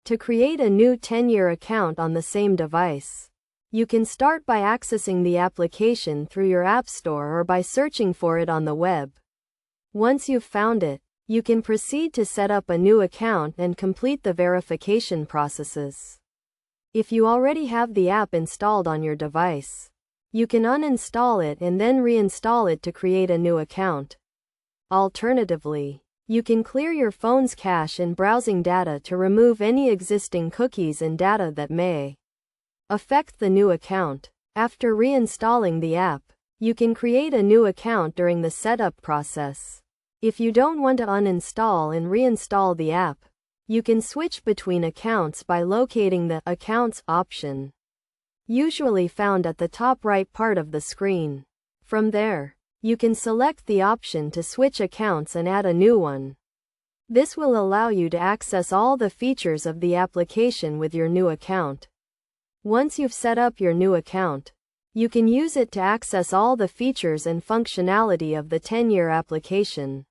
To create a new 10-year account on the same device, you can start by accessing the application through your App Store or by searching for it on the web. Once you've found it, you can proceed to set up a new account and complete the verification processes. If you already have the app installed on your device, you can uninstall it and then reinstall it to create a new account. Alternatively, you can clear your phone's cache and browsing data to remove any existing cookies and data that may affect the new account. After reinstalling the app, you can create a new account during the setup process. If you don't want to uninstall and reinstall the app, you can switch between accounts by locating the Accounts option, usually found at the top right part of the screen. From there, you can select the option to switch accounts and add a new one. This will allow you to access all the features of the application with your new account. Once you've set up your new account, you can use it to access all the features and functionality of the 10-year application.